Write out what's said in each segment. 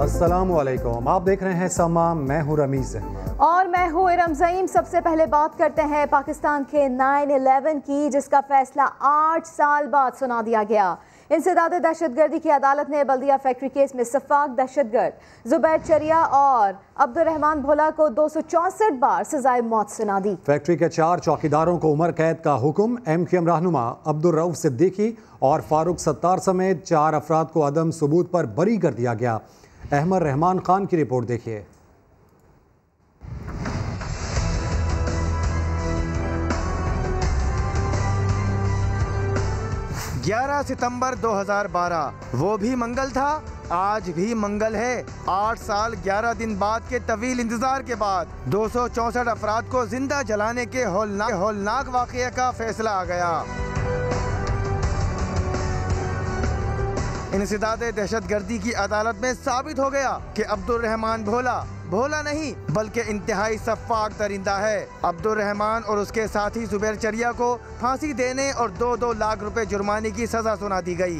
अस्सलामुअलैकुम, आप देख रहे हैं समा, मैं हूं रमीज और मैं हूं इरम ज़ईम। सबसे पहले बात करते हैं पाकिस्तान के 9/11 की, जिसका फैसला 8 साल बाद सुना दिया गया। इंसदाद दहशतगर्दी की अदालत ने बल्दिया फैक्ट्री केस में सफाक दहशतगर्द जुबैर चरिया और अब्दुर्रहमान भोला को 264 बार सजाए मौत सुना दी। फैक्ट्री के 4 चौकीदारों को उम्र कैद का हुक्म। MQM रहनुमा अब्दुल रऊफ सिद्दीकी और फारूक सत्तार समेत 4 अफराद को अदम सबूत पर बरी कर दिया गया। अहमद रहमान खान की रिपोर्ट देखिए। 11 सितंबर 2012 वो भी मंगल था, आज भी मंगल है। 8 साल 11 दिन बाद के तवील इंतजार के बाद 264 अफराद को जिंदा जलाने के हौलनाक वाक़या का फैसला आ गया। इंसदाद दहशतगर्दी की अदालत में साबित हो गया कि अब्दुर्रहमान भोला नहीं बल्कि इंतहाई सफाक दरिंदा है। अब्दुर्रहमान और उसके साथी जुबैर चरिया को फांसी देने और 2-2 लाख रुपए जुर्माने की सजा सुना दी गई।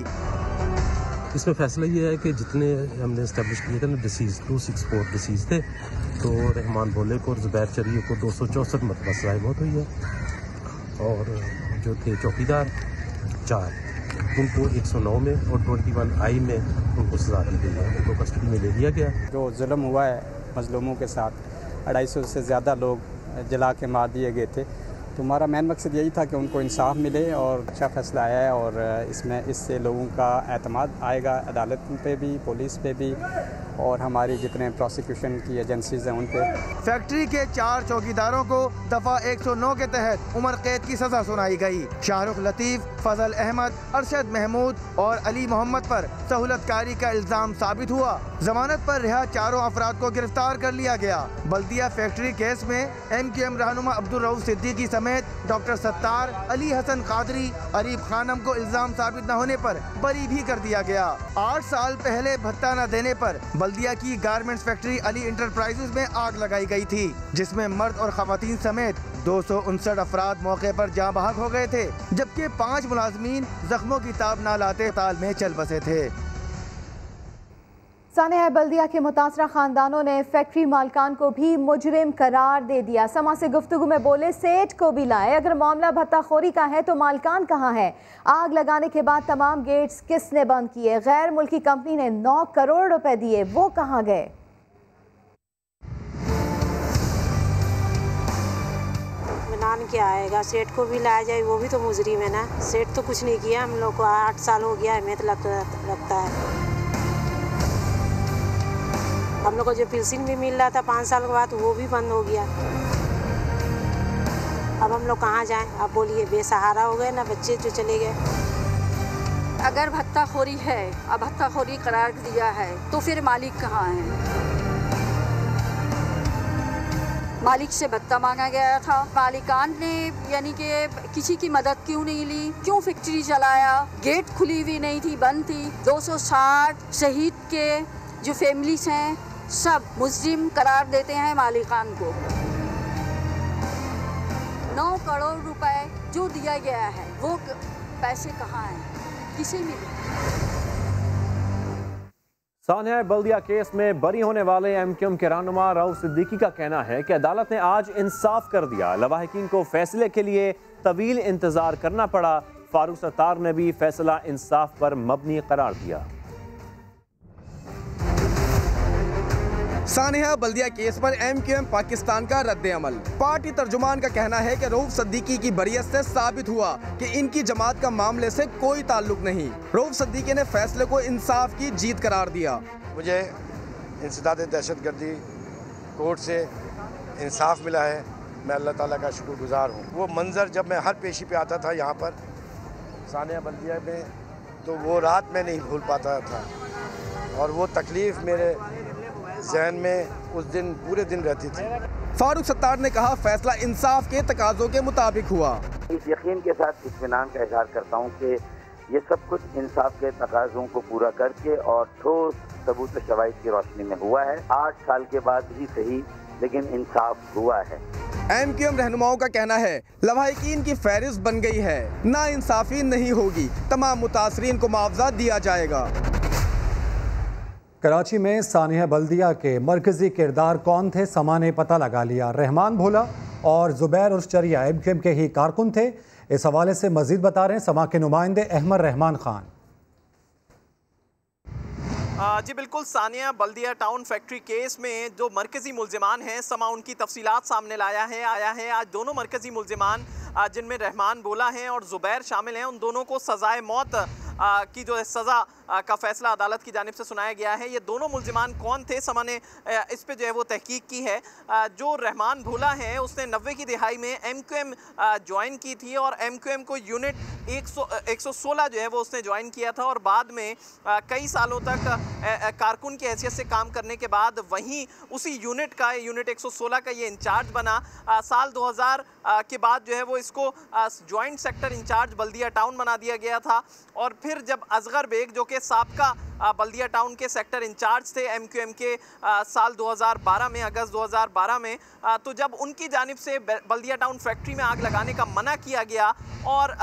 इसमें फैसला ये है कि जितने हमने इस्टेब्लिश किए थे ना डिसीज 264 डिसीज थे, तो रहमान भोले को और जुबैर चरिया को 264 मरतबा सज़ाए मौत हुई है और जो थे चौकीदार 4 उनको 109 में और 21I में उनको सजा दी गई है। उनको कस्टडी में ले लिया गया। जो जुल्म हुआ है मजलूमों के साथ, 250 से ज़्यादा लोग जला के मार दिए गए थे, तो हमारा मेन मकसद यही था कि उनको इंसाफ मिले और अच्छा फैसला आया है और इससे लोगों का एतमाद आएगा अदालत पे भी, पुलिस पे भी और हमारी जितने प्रोसिक्यूशन की एजेंसीज हैं उन पे। फैक्ट्री के 4 चौकीदारों को दफ़ा 109 के तहत उम्र कैद की सजा सुनाई गई। शाहरुख लतीफ़, फजल अहमद, अरशद महमूद और अली मोहम्मद पर सहूलतकारी का इल्ज़ाम साबित हुआ। जमानत पर रिहा 4 अफराद को गिरफ्तार कर लिया गया। बल्दिया फैक्ट्री केस में MQM रहनुमा अब्दुल रऊफ सिद्दीकी समेत डॉक्टर सत्तार, अली हसन कादरी, अरीब खानम को इल्ज़ाम साबित न होने पर बरी भी कर दिया गया। 8 साल पहले भत्ता न देने पर बल्दिया की गारमेंट्स फैक्ट्री अली इंटरप्राइजेज में आग लगाई गई थी, जिसमें मर्द और खवातीन समेत 259 अफराद मौके पर जाँ बहक हो गए थे, जबकि 5 मुलाजमीन जख्मों की ताब न लाते ताल में चल बसे थे। सानिया बल्दिया के मुतासरा खानदानों ने फैक्ट्री मालिकान को भी मुजरिम करार दे दिया। समा से गुफ्तगू में बोले, सेठ को भी लाए, अगर मामला भत्ताखोरी का है तो मालिकान कहाँ है? आग लगाने के बाद तमाम गेट्स किसने बंद किए? गैर मुल्की कंपनी ने 9 करोड़ रुपए दिए, वो कहाँ गए? इत्मीनान क्या आएगा? सेठ को भी लाया जाए, वो भी तो मुजरिम है ना। सेठ तो कुछ नहीं किया, हम लोग को 8 साल हो गया, हमें तो लगता है। हम लोग को जो पेंशन भी मिल रहा था 5 साल के बाद, वो भी बंद हो गया। अब हम लोग कहाँ जाएं? अब बोलिए, बेसहारा हो गए ना, बच्चे जो चले गए। अगर भत्ताखोरी है, अब भत्ताखोरी करार दिया है, तो फिर मालिक कहाँ है? मालिक से भत्ता मांगा गया था, मालिकान ने यानी कि किसी की मदद क्यों नहीं ली? क्यों फैक्ट्री चलाया? गेट खुली हुई नहीं थी, बंद थी। 260 शहीद के जो फैमिलीज हैं सब मुजरिम करार देते हैं मालिकान को। 9 करोड़ रुपए जो दिया गया है, वो पैसे कहाँ हैं? किसे मिले? सानिया बल्दिया केस में बरी होने वाले MQM के रहनुमा रऊफ सिद्दीकी का कहना है कि अदालत ने आज इंसाफ कर दिया। लवाहिकीन को फैसले के लिए तवील इंतजार करना पड़ा। फारूक सत्तार ने भी फैसला इंसाफ पर मबनी करार दिया। सानिया बल्दिया केस पर MQM पाकिस्तान का रद्द अमल। पार्टी तर्जुमान का कहना है कि रऊफ सिद्दीकी की बरियत से साबित हुआ कि इनकी जमात का मामले से कोई ताल्लुक नहीं। रऊफ सिद्दीकी ने फैसले को इंसाफ की जीत करार दिया। मुझे इंसदाद दहशतगर्दी कोर्ट से इंसाफ मिला है, मैं अल्लाह ताला का शुक्रगुजार हूँ। वो मंजर जब मैं हर पेशी पे आता था यहाँ पर सानिया बल्दिया में, तो वो रात में नहीं भूल पाता था और वो तकलीफ़ मेरे ज़हन में उस दिन पूरे दिन रहती थी। फारूक सत्तार ने कहा, फैसला इंसाफ के तकाज़ों के मुताबिक हुआ। इस यकीन के साथ इत्मीनान का इज़हार करता हूँ कि ये सब कुछ इंसाफ के तकाज़ों को पूरा करके और ठोस सबूत शवाहिद की रोशनी में हुआ है। 8 साल के बाद ही सही, लेकिन इंसाफ हुआ है। MQM रहनुमाओं का कहना है, लवाहिकीन की फहरिस्त बन गई है, ना इंसाफी नहीं होगी, तमाम मुतासरीन को मुआवजा दिया जाएगा। कराची में सानिया बल्दिया के मरकजी किरदार कौन थे, समा ने पता लगा लिया। रहमान भोला और जुबैर उर्फ चरिया MQM के ही कारकुन थे। इस हवाले से मजीद बता रहे हैं समा के नुमाइंदे अहमद रहमान खान। जी बिल्कुल, सानिया बल्दिया टाउन फैक्ट्री केस में जो मरकजी मुल्जिमान हैं, समा उनकी तफसीलात सामने आया है। आज दोनों मरकजी मुल्जिमान जिनमें रहमान भोला हैं और जुबैर शामिल हैं, उन दोनों को सज़ाए मौत की जो सज़ा का फैसला अदालत की जानिब से सुनाया गया है। ये दोनों मुल्जिमान कौन थे, समा ने इस पे जो है वो तहकीक की है। जो रहमान भोला है उसने 90 की दिहाई में MQM ज्वाइन की थी और MQM को यूनिट 116 जो है वो उसने ज्वाइन किया था और बाद में कई सालों तक कारकुन की हैसियत से काम करने के बाद वहीं उसी यूनिट 116 का ये इंचार्ज बना। साल 2000 के बाद जो है वो इसको ज्वाइंट सेक्टर इंचार्ज बल्दिया टाउन बना दिया गया था। और फिर जब असगर बेग जो कि साबका बल्दिया टाउन के सेक्टर इंचार्ज थे MQM के साल 2012 में, अगस्त 2012 में, तो जब उनकी जानिब से बल्दिया टाउन फैक्ट्री में आग लगाने का मना किया गया और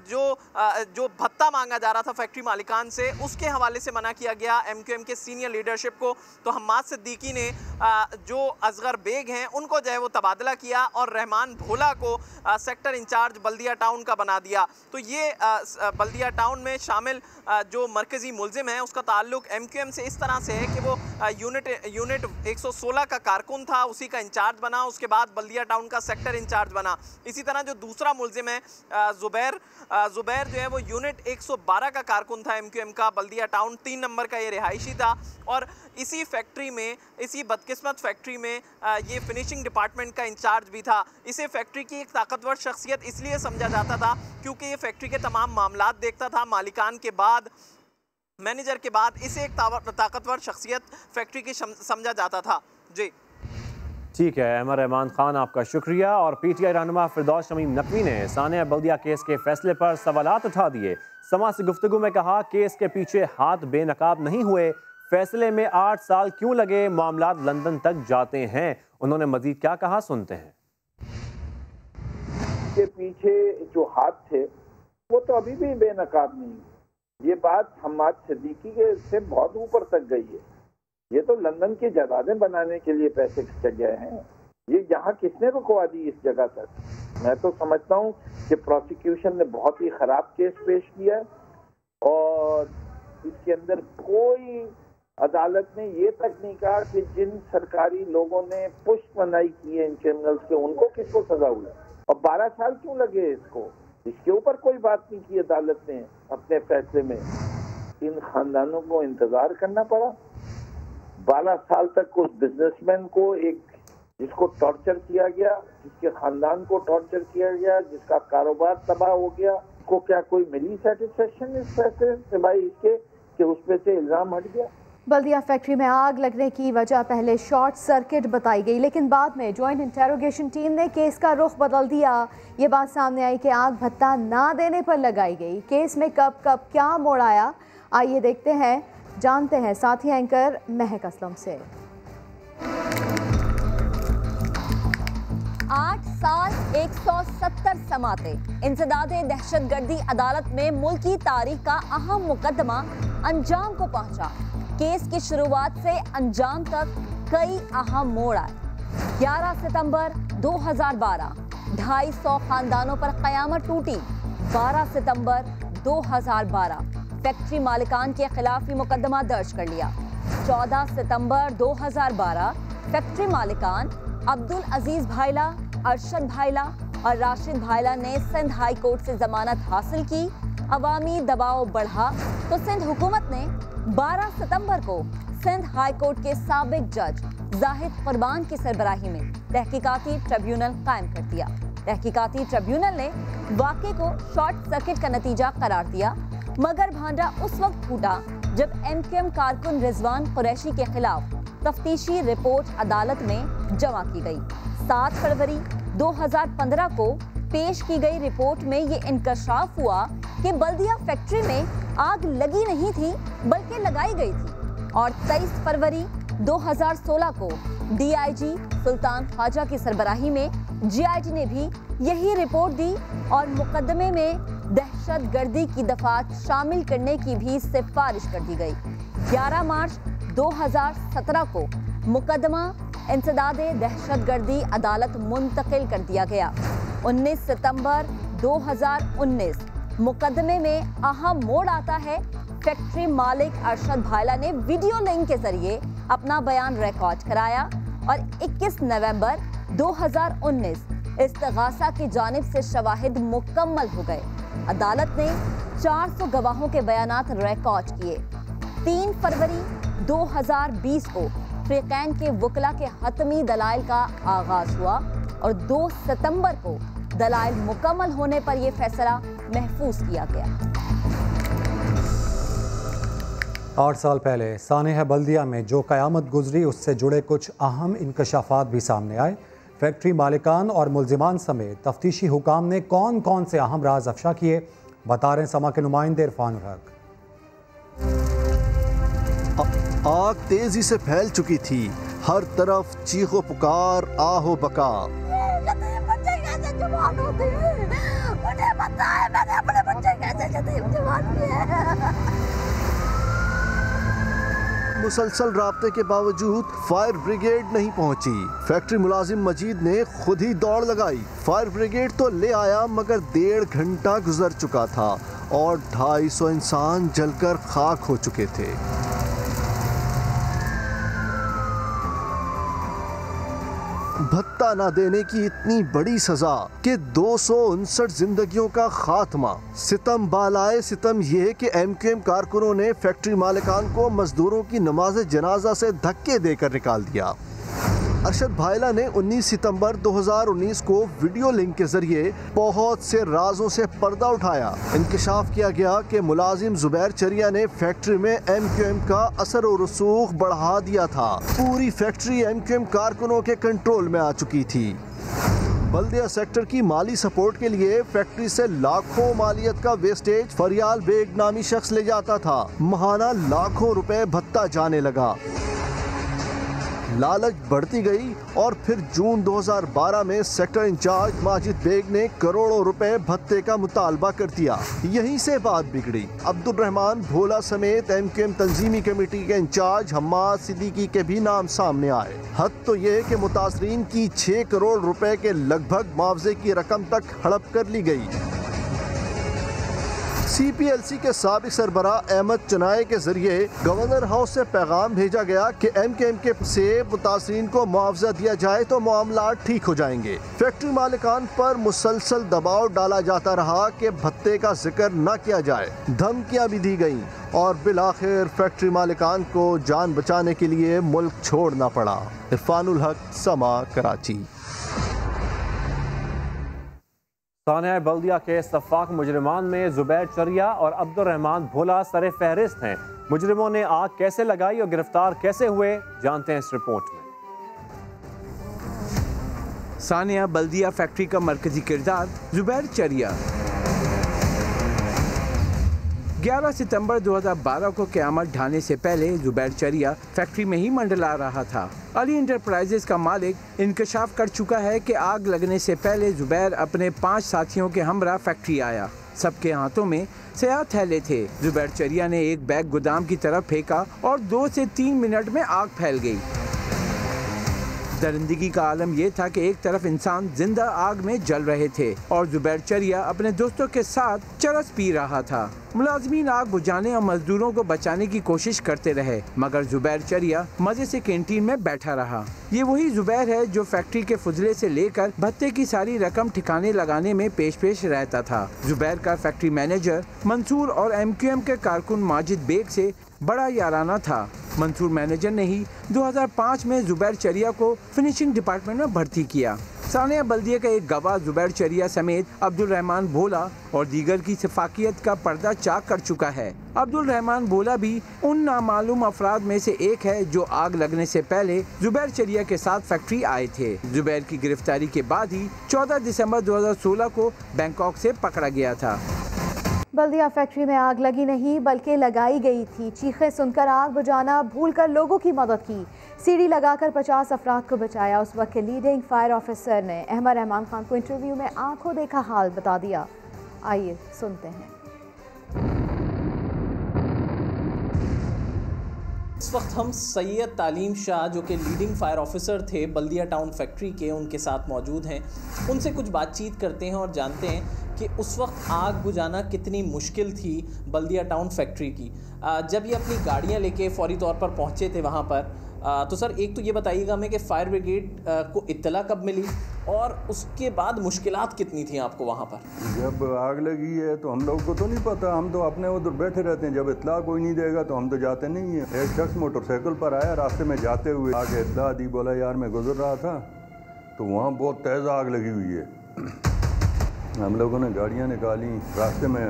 जो भत्ता मांगा जा रहा था फैक्ट्री मालिकान से, उसके हवाले से मना किया गया MQM के सीनियर लीडरशिप को। तो हम्माद सिद्दीकी ने जो असगर बेग हैं उनको जो है वो तबादला किया और रहमान भोला को सेक्टर इंचार्ज बल्दिया टाउन का बना दिया। तो ये बल्दिया टाउन में शामिल जो मरकजी मुल्जिम है उसका ताल्लुक MQM से इस तरह से है कि वो यूनिट 116 का कारकुन था, उसी का इंचार्ज बना, उसके बाद बल्दिया टाउन का सेक्टर इंचार्ज बना। इसी तरह जो दूसरा मुल्जिम है जुबैर जो है वो यूनिट 112 का कारकुन था MQM का, बल्दिया टाउन 3 नंबर का ये रिहायशी था और इसी फैक्ट्री में, इसी बदकिस्मत फैक्ट्री में ये फिनिशिंग डिपार्टमेंट का इंचार्ज भी था। इसे फैक्ट्री की एक ताकतवर शख्सियत इसलिए समझा जाता था क्योंकि ये फैक्ट्री के तमाम मामलात देखता था, मालिकान के बाद, मैनेजर के बाद इसे एक ताकतवर शख्सियत फैक्ट्री की समझा जाता था। जी ठीक है अहमद रहमान खान, आपका शुक्रिया। और PTI रहनुमा फिरदौस शमीम नकवी ने सानिया बल्दिया केस के फैसले पर सवालात उठा दिए। समा से गुफ्तगू में कहा केस के पीछे हाथ बेनकाब नहीं हुए, फैसले में 8 साल क्यों लगे, मामलात लंदन तक जाते हैं। उन्होंने मजीद क्या कहा, सुनते हैं। के पीछे जो हाथ थे वो तो अभी भी बेनकाब नहीं। ये बात हम्माद सिद्दीकी के से बहुत ऊपर तक गई है। ये तो लंदन की जायदादें बनाने के लिए पैसे खर्चे गए हैं। ये यहाँ किसने रुकवा दी इस जगह तक? मैं तो समझता हूँ कि प्रोसिक्यूशन ने बहुत ही खराब केस पेश किया और इसके अंदर कोई अदालत ने ये तक नहीं कहा कि जिन सरकारी लोगों ने पुष्ट मनाई की है इन क्रिमिनल्स के, उनको किसको सजा हुई और 12 साल क्यों लगे इसको, इसके ऊपर कोई बात नहीं की अदालत ने अपने फैसले में। इन खानदानों को इंतजार करना पड़ा 12 साल तक। उस बिजनेसमैन को, एक जिसको टॉर्चर किया गया, जिसके खानदान को टॉर्चर किया गया, जिसका कारोबार तबाह हो गया, को क्या कोई मिली सेटिस्फेक्शन इस फैसले से भाई इसके कि उस पे से इल्जाम हट गया? बल्दिया फैक्ट्री में आग लगने की वजह पहले शॉर्ट सर्किट बताई गई, लेकिन बाद में ज्वाइंट इंटेरोगेशन टीम ने केस का रुख बदल दिया। ये बात सामने आई कि आग भत्ता ना देने पर लगाई गई। केस में कब क्या मोड़ आया, आइए देखते हैं, जानते हैं साथी एंकर महक असलम से। 8 साल 170 समाते इंसदादे दहशतगर्दी अदालत में मुल्की तारीख का अहम मुकदमा अंजाम को पहुंचा। केस की शुरुआत से अंजाम तक कई अहम मोड़ आए। 11 सितंबर 2012 250 खानदानों पर कयामत टूटी। 12 सितंबर 2012 फैक्ट्री मालिकान के खिलाफ ही मुकदमा दर्ज कर लिया। 14 सितंबर 2012 फैक्ट्री मालिकान अब्दुल अजीज भाईला, अरशद भाईला और राशिद भाईला ने सिंध हाई कोर्ट से जमानत हासिल की। अवामी दबाव बढ़ा तो सिंध हुकूमत ने 12 सितंबर को सिंध हाई कोर्ट के साबिक जज जाहिद कुर्बान की सरबराही में तहकीकाती ट्रिब्यूनल कायम कर दिया। तहकीकाती ट्रिब्यूनल ने वाक़े को शॉर्ट सर्किट का नतीजा करार दिया, मगर भांडा उस वक्त फूटा जब MQM कारकुन रिजवान कुरैशी के खिलाफ तफ्तीशी रिपोर्ट अदालत में जमा की गई। 7 फरवरी 2015 को पेश की गई रिपोर्ट में ये इंकशाफ हुआ कि बल्दिया फैक्ट्री में आग लगी नहीं थी बल्कि लगाई गई थी। और 23 फरवरी 2016 को DIG सुल्तान ख्वाजा की सरबराही में GIG ने भी यही रिपोर्ट दी और मुकदमे में दहशतगर्दी की दफात शामिल करने की भी सिफारिश कर दी गई। 11 मार्च 2017 को मुकदमा इंसदादे दहशतगर्दी अदालत मुंतकिल कर दिया गया। 19 सितंबर 2019 मुकदमे में अहम मोड़ आता है। फैक्ट्री मालिक अरशद भायला ने वीडियो लिंक के जरिए अपना बयान रिकॉर्ड कराया और 21 नवंबर 2019 इस्तिगासा की जानिब से शवाहिद मुकम्मल हो गए। अदालत ने 400 गवाहों के बयानात रिकॉर्ड किए। 3 फरवरी 2020 को फ्रीकैन के वकला के हतमी दलाइल का आगाज हुआ और 2 सितंबर को दलाइल मुकम्मल होने पर यह फैसला महफूज किया गया। 8 साल पहले सानेह बल्दिया में जो क़यामत गुजरी उससे जुड़े कुछ अहम इंकशाफात भी सामने आए। फैक्ट्री मालिकान और मुल्जिमान समेत तफ्तीशी हुकाम ने कौन कौन से अहम राज अफशा किए, बता रहे समा के नुमाइंदे इरफान हक। आग तेजी से फैल चुकी थी, हर तरफ चीखो पुकार आहो बका। मुसलसल राब्ते के बावजूद फायर ब्रिगेड नहीं पहुंची। फैक्ट्री मुलाजिम मजीद ने खुद ही दौड़ लगाई। फायर ब्रिगेड तो ले आया मगर 1.5 घंटा गुजर चुका था और 250 इंसान जलकर खाक हो चुके थे। भत्ता ना देने की इतनी बड़ी सजा कि 259 जिंदगियों का खात्मा। सितम बालाए सितम यह कि एमक्यूएम कारकुनों ने फैक्ट्री मालिकान को मजदूरों की नमाज जनाजा से धक्के देकर निकाल दिया। अरशद भायला ने 19 सितंबर 2019 को वीडियो लिंक के जरिए बहुत से राजों से पर्दा उठाया। इंकशाफ किया गया कि मुलाजिम जुबैर चरिया ने फैक्ट्री में एमक्यूएम का असर और रसूख बढ़ा दिया था। पूरी फैक्ट्री एमक्यूएम कारकुनों के कंट्रोल में आ चुकी थी। बल्दिया सेक्टर की माली सपोर्ट के लिए फैक्ट्री से लाखों मालियत का वेस्टेज फरियाल बेग नामी शख्स ले जाता था। महाना लाखों रुपए भत्ता जाने लगा। लालच बढ़ती गई और फिर जून 2012 में सेक्टर इंचार्ज माजिद बेग ने करोड़ों रुपए भत्ते का मुतालबा कर दिया। यहीं से बात बिगड़ी। अब्दुल रहमान भोला समेत एमक्यूएम तंजीमी कमेटी के इंचार्ज हम्माद सिद्दीकी के भी नाम सामने आए। हद तो यह कि मुतासरीन की 6 करोड़ रुपए के लगभग मुआवजे की रकम तक हड़प कर ली गई। CPLC के साबिक सरबरा अहमद चनाए के जरिए गवर्नर हाउस से पैगाम भेजा गया कि एमक्यूएम के से मुतासरीन को मुआवजा दिया जाए तो मामला ठीक हो जाएंगे। फैक्ट्री मालिकान पर मुसलसल दबाव डाला जाता रहा कि भत्ते का जिक्र न किया जाए। धमकियां भी दी गईं और बिलाखिर फैक्ट्री मालिकान को जान बचाने के लिए मुल्क छोड़ना पड़ा। इरफानुल हक, समा, कराची। सानेह बल्दिया के सफाक मुजरिमान में जुबैर चरिया और अब्दुल रहमान भोला सरे फहरिस्त हैं। मुजरिमों ने आग कैसे लगाई और गिरफ्तार कैसे हुए, जानते हैं इस रिपोर्ट में। सानेह बल्दिया फैक्ट्री का मरकजी किरदार जुबैर चरिया। 11 सितंबर 2012 को क़यामत ढाने से पहले जुबैर चरिया फैक्ट्री में ही मंडला रहा था। अली इंटरप्राइजेज का मालिक इंकशाफ कर चुका है कि आग लगने से पहले जुबैर अपने 5 साथियों के हमरा फैक्ट्री आया। सबके हाथों में स्याह थैले थे। जुबैर चरिया ने एक बैग गोदाम की तरफ फेंका और 2 से 3 मिनट में आग फैल गई। दरिंदगी का आलम यह था कि एक तरफ इंसान जिंदा आग में जल रहे थे और जुबैर चरिया अपने दोस्तों के साथ चरस पी रहा था। मुलाजमीन आग बुझाने और मजदूरों को बचाने की कोशिश करते रहे मगर जुबैर चरिया मजे से कैंटीन में बैठा रहा। ये वही जुबैर है जो फैक्ट्री के फुजले से लेकर भत्ते की सारी रकम ठिकाने लगाने में पेश रहता था। जुबैर का फैक्ट्री मैनेजर मंसूर और एमक्यूएम के कारकुन माजिद बेग से बड़ा याराना था। मंसूर मैनेजर ने ही 2005 में जुबैर चरिया को फिनिशिंग डिपार्टमेंट में भर्ती किया। सानेह बल्दिया का एक गवाह जुबैर चरिया समेत अब्दुल रहमान भोला और दीगर की सफाकियत का पर्दा चाक कर चुका है। अब्दुल रहमान भोला भी उन नामालूम अफराद में से एक है जो आग लगने से पहले जुबैर चरिया के साथ फैक्ट्री आए थे। जुबैर की गिरफ्तारी के बाद ही 14 दिसंबर 2016 को बैंकॉक से पकड़ा गया था। बल्दिया फैक्ट्री में आग लगी नहीं बल्कि लगाई गई थी। चीखें सुनकर आग बुझाना भूलकर लोगों की मदद की। सीढ़ी लगाकर 50 अफराद को बचाया। उस वक्त के लीडिंग फायर ऑफिसर ने अहमद रहमान खान को इंटरव्यू में आंखों देखा हाल बता दिया। आइए सुनते हैं। इस वक्त हम सैयद तालीम शाह जो कि लीडिंग फायर ऑफिसर थे बल्दिया टाउन फैक्ट्री के, उनके साथ मौजूद हैं। उनसे कुछ बातचीत करते हैं और जानते हैं कि उस वक्त आग बुझाना कितनी मुश्किल थी बल्दिया टाउन फैक्ट्री की। जब ये अपनी गाड़ियां लेके फौरी तौर पर पहुंचे थे वहां पर, तो सर एक तो ये बताइएगा हमें कि फायर ब्रिगेड को इत्तला कब मिली और उसके बाद मुश्किलात कितनी थी आपको वहाँ पर? जब आग लगी है तो हम लोग को तो नहीं पता, हम तो अपने उधर बैठे रहते हैं। जब इत्तला कोई नहीं देगा तो हम तो जाते नहीं हैं। एक शख्स मोटरसाइकिल पर आया, रास्ते में जाते हुए आगे इत्तला दी, बोला यार मैं गुजर रहा था तो वहाँ बहुत तेज़ आग लगी हुई है। हम लोगों ने गाड़ियाँ निकाली, रास्ते में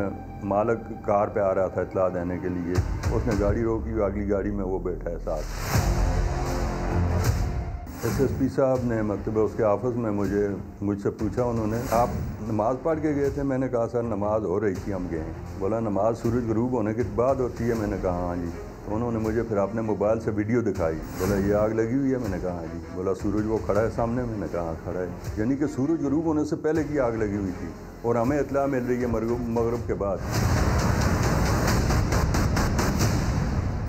मालिक कार पे आ रहा था इत्तला देने के लिए, उसने गाड़ी रोकी, अगली गाड़ी में वो बैठा है साथ। SSP साहब ने मतलब उसके ऑफिस में मुझसे पूछा, उन्होंने आप नमाज़ पढ़ के गए थे? मैंने कहा सर नमाज हो रही थी, हम गए। बोला नमाज सूरज गरूब होने के बाद होती है? मैंने कहा हाँ जी। तो उन्होंने मुझे फिर अपने मोबाइल से वीडियो दिखाई, बोला ये आग लगी हुई है? मैंने कहा हाँ जी। बोला सूरज वो खड़ा है सामने? मैंने कहा हाँ खड़ा है। यानी कि सूरज गरूब होने से पहले की आग लगी हुई थी और हमें इत्तला मिल रही है मगरिब के बाद।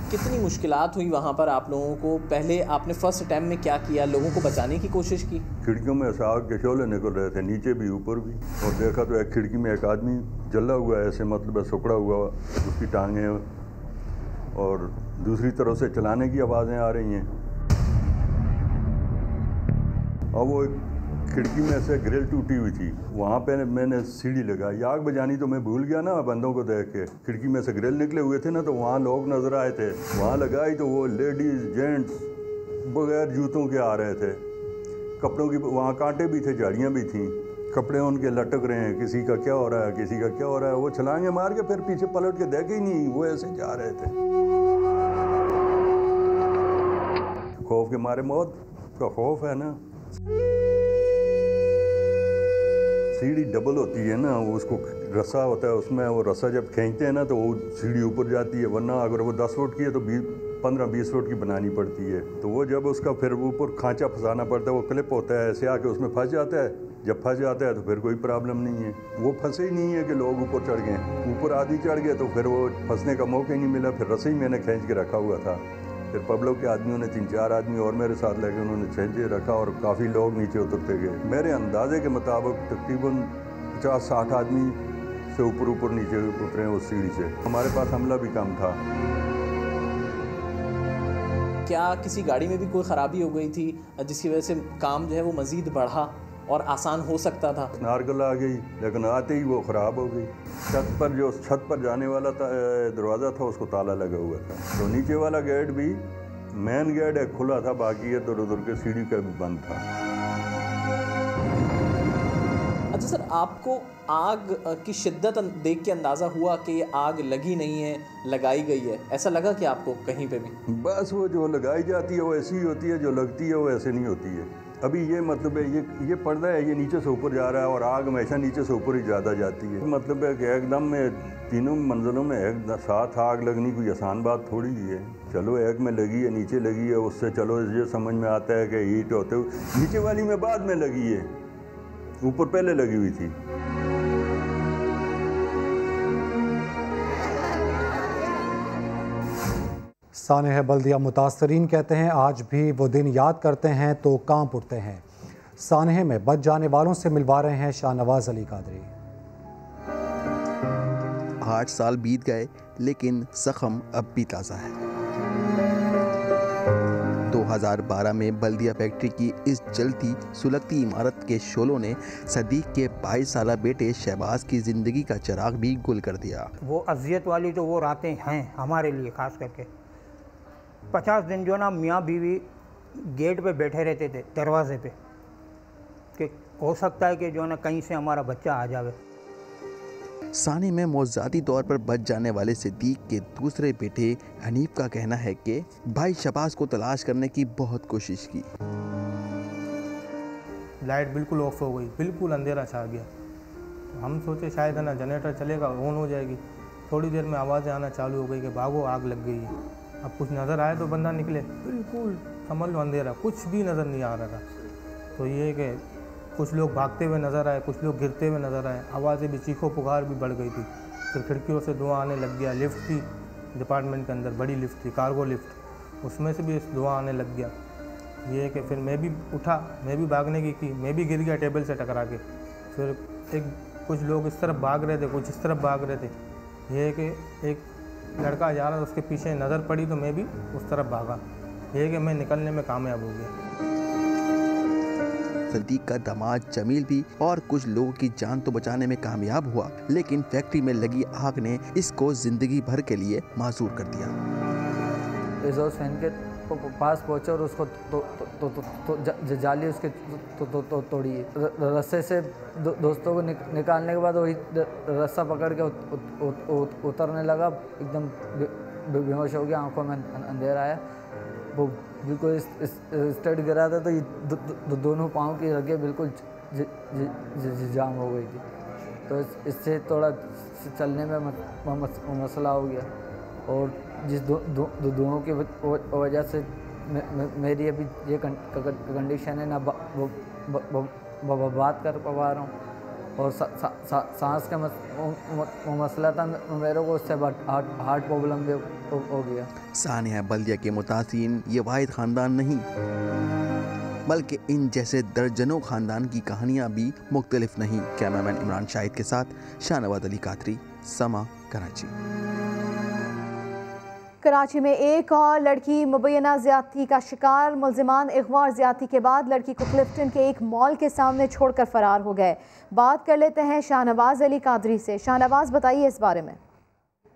कितनी मुश्किलात हुई वहाँ पर आप लोगों को? पहले आपने फर्स्ट अटैम्प्ट में क्या किया, लोगों को बचाने की कोशिश की? खिड़कियों में से आग के शोले निकल रहे थे, नीचे भी ऊपर भी, और देखा तो एक खिड़की में एक आदमी जला हुआ है, ऐसे मतलब सुकड़ा हुआ, उसकी टांगें, और दूसरी तरफ से चलाने की आवाज़ें आ रही हैं। और वो खिड़की में से ग्रिल टूटी हुई थी, वहाँ पे मैंने सीढ़ी लगाई। आग बजानी तो मैं भूल गया ना बंदों को देख के। खिड़की में से ग्रिल निकले हुए थे ना, तो वहाँ लोग नज़र आए थे, वहाँ लगाई तो वो लेडीज़ जेंट्स बगैर जूतों के आ रहे थे। कपड़ों की वहाँ कांटे भी थे, झाड़ियाँ भी थीं, कपड़े उनके लटक रहे हैं, किसी का क्या हो रहा है, किसी का क्या हो रहा है। वो छलांगे मार के फिर पीछे पलट के देखे ही नहीं, वो ऐसे जा रहे थे। खौफ के मारे, मौत का खौफ है ना। सीढ़ी डबल होती है ना, वो उसको रस्सा होता है उसमें, वो रस्सा जब खींचते हैं ना तो वो सीढ़ी ऊपर जाती है, वरना अगर वो 10 फुट की है तो 15-20 फुट की बनानी पड़ती है। तो वो जब उसका फिर ऊपर खांचा फंसाना पड़ता है, वो क्लिप होता है, ऐसे आके उसमें फंस जाता है। जब फंस जाता है तो फिर कोई प्रॉब्लम नहीं है। वो फंसे ही नहीं है कि लोग ऊपर चढ़ गए, ऊपर आदि चढ़ गए तो फिर वो फंसने का मौका ही नहीं मिला। फिर रस्सी मैंने खींच के रखा हुआ था, फिर पब्लिक के आदमियों ने 3-4 आदमी और मेरे साथ लेके उन्होंने खींचे रखा और काफ़ी लोग नीचे उतरते गए। मेरे अंदाजे के मुताबिक तकरीबन 50-60 आदमी से ऊपर नीचे उतरे उस सीढ़ी से। हमारे पास हमला भी कम था। क्या किसी गाड़ी में भी कोई ख़राबी हो गई थी जिसकी वजह से काम जो है वो मज़ीद बढ़ा और आसान हो सकता था? नारगल आ गई, लेकिन आते ही वो ख़राब हो गई। छत पर जाने वाला दरवाज़ा था, उसको ताला लगा हुआ था, तो नीचे वाला गेट भी, मेन गेट एक खुला था, बाकी इधर उधर के सीढ़ी का भी बंद था। अच्छा सर, आपको आग की शिद्दत देख के अंदाज़ा हुआ कि ये आग लगी नहीं है, लगाई गई है? ऐसा लगा कि आपको कहीं पे भी? बस वो जो लगाई जाती है वो ऐसी ही होती है, जो लगती है वो ऐसे नहीं होती है। अभी ये मतलब है, ये पर्दा है, ये नीचे से ऊपर जा रहा है और आग हमेशा नीचे से ऊपर ही ज़्यादा जाती है। मतलब है कि एकदम में तीनों मंजिलों में एक साथ आग लगनी कोई आसान बात थोड़ी ही है। चलो एक में लगी है, नीचे लगी है, उससे चलो ये समझ में आता है कि हीट होते हुए, नीचे वाली में बाद में लगी है, ऊपर पहले लगी हुई थी। सानेह बल्दिया मुतासरीन कहते हैं आज भी वो दिन याद करते हैं तो कांप उठते हैं। सानेह में बच जाने वालों से मिलवा रहे हैं शाहनवाज अली कादरी। 8 साल बीत गए लेकिन जख्म अब भी ताज़ा है। 2012 में बल्दिया फैक्ट्री की इस जलती सुलगती इमारत के शोलों ने सदीक के 22 साला बेटे शहबाज की ज़िंदगी का चिराग भी गुल कर दिया। वो अजियत वाली तो वो रातें हैं हमारे लिए, ख़ास करके 50 दिन जो ना मियाँ बीवी गेट पे बैठे रहते थे, दरवाजे पे, कि हो सकता है कि जो ना कहीं से हमारा बच्चा आ जावे। साने में मौज़ाती तौर पर बच जाने वाले सिद्दीक के दूसरे बेटे हनीफ का कहना है कि भाई शहबाज को तलाश करने की बहुत कोशिश की। लाइट बिल्कुल ऑफ हो गई, बिल्कुल अंधेरा छा गया। हम सोचे शायद है ना जनरेटर चलेगा, ऑन हो जाएगी। थोड़ी देर में आवाज़ें आना चालू हो गई कि भागो आग लग गई है। अब कुछ नज़र आए तो बंदा निकले, बिल्कुल समझ लो अंधेरा, कुछ भी नज़र नहीं आ रहा था। तो ये कि कुछ लोग भागते हुए नज़र आए, कुछ लोग गिरते हुए नज़र आए, आवाज़ें भी, चीखों पुकार भी बढ़ गई थी। फिर खिड़कियों से धुआं आने लग गया। लिफ्ट थी डिपार्टमेंट के अंदर, बड़ी लिफ्ट थी, कार्गो लिफ्ट, उसमें से भी धुआं आने लग गया। ये है कि फिर मैं भी उठा, मैं भी भागने की मैं भी गिर गया टेबल से टकरा के। फिर कुछ लोग इस तरफ भाग रहे थे, कुछ इस तरफ भाग रहे थे। ये है कि एक लड़का जा रहा था, उसके पीछे नज़र पड़ी तो मैं भी उस तरफ भागा। ये है कि मैं निकलने में कामयाब हो गया। सदीक का दामाद जमील भी और कुछ लोगों की जान तो बचाने में कामयाब हुआ, लेकिन फैक्ट्री में लगी आग ने इसको जिंदगी भर के लिए माजूर कर दिया। एग्जॉस्ट फैन के पास पहुंचे और उसको जाली उसके तोड़ी। रस्से से दोस्तों को निकालने के बाद वही रस्सा पकड़ के उतरने लगा, एकदम बेहोश हो गया, आंखों में अंधेरा आया। वो बिल्कुल स्टड गिरा था तो ये दोनों पाँव की रगें बिल्कुल जाम हो गई थी, तो इससे थोड़ा चलने में मसला हो गया। और जिस दोनों की वजह से मेरी अभी ये कंडीशन है ना, बात कर पा रहा हूँ। और सांस का मसला था मेरे को, उससे हार्ट प्रॉब्लम भी हो गया। सानिया बल्दिया के मुतासिन ये वाहिद ख़ानदान नहीं, बल्कि इन जैसे दर्जनों ख़ानदान की कहानियाँ भी मुख्तलिफ नहीं। कैमरामैन इमरान शाहिद के साथ शाहनवाज अली कादरी, समा, कराची। कराची में एक और लड़की मुबैना ज़्यादती का शिकार। मुल्ज़िमान अगवा और ज़्यादती के बाद लड़की को क्लिफ्टन के एक मॉल के सामने छोड़कर फरार हो गए। बात कर लेते हैं शाहनवाज अली कादरी से। शाहनवाज, बताइए इस बारे में।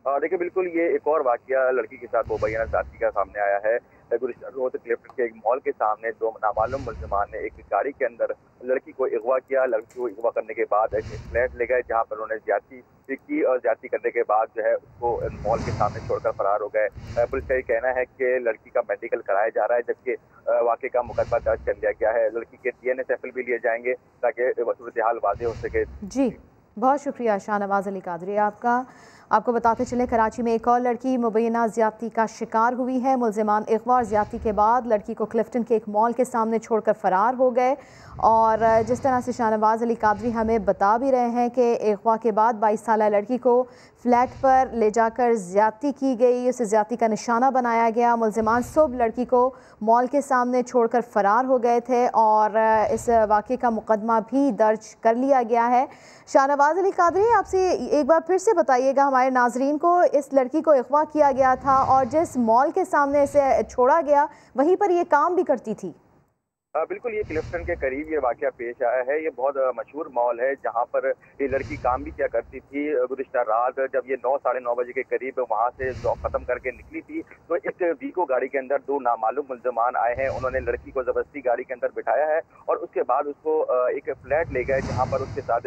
देखिए, बिल्कुल ये एक और वाकया लड़की के साथ मुबैना ज़्यादती का सामने आया है। गुज़िश्ता रोज़ क्लिफ्टन के एक मॉल के सामने दो नामालूम मुल्ज़िमान ने एक गाड़ी के अंदर लड़की को अगवा किया। लड़की को अगवा करने के बाद एक फ्लैट ले गए जहाँ पर उन्होंने ज़्यादती की, और ज़्यादती करने के बाद जो है उसको मॉल के सामने छोड़कर फरार हो गए। पुलिस का ये कहना है कि लड़की का मेडिकल कराया जा रहा है, जबकि वाक़े का मुकदमा दर्ज कर लिया गया है। लड़की के DNA सैंपल भी लिए जाएंगे ताकि सूरत हाल वाज़ेह हो सके। जी, बहुत शुक्रिया शाहनवाज अली कादरी आपका। आपको बताते चले, कराची में एक और लड़की मुबैना ज़्यादती का शिकार हुई है। मुल्ज़िमान अगवा और ज़्यादती के बाद लड़की को क्लिफ्टन के एक मॉल के सामने छोड़कर फरार हो गए। और जिस तरह से शाहनवाज अली कादरी हमें बता भी रहे हैं कि अगवा के बाद 22 साला लड़की को फ्लैट पर ले जाकर ज़्यादती की गई, उसे ज़्यादती का निशाना बनाया गया। मुल्ज़िमान सुबह लड़की को मॉल के सामने छोड़कर फरार हो गए थे और इस वाक़े का मुकदमा भी दर्ज कर लिया गया है। शाहनवाज अली कादरी, आपसे एक बार फिर से बताइएगा हमारे नाजरीन को, इस लड़की को अगवा किया गया था और जिस मॉल के सामने इसे छोड़ा गया वहीं पर ये काम भी करती थी। बिल्कुल, ये क्लिफ्टन के करीब ये वाकया पेश आया है। ये बहुत मशहूर मॉल है जहाँ पर ये लड़की काम भी किया करती थी। गुज़िश्ता रात जब ये 9 साढ़े 9 बजे के करीब वहाँ से जॉब ख़त्म करके निकली थी तो एक वीको गाड़ी के अंदर दो नामालूम मुल्ज़िमान आए हैं। उन्होंने लड़की को ज़बरदस्ती गाड़ी के अंदर बिठाया है और उसके बाद उसको एक फ्लैट ले गए जहाँ पर उसके साथ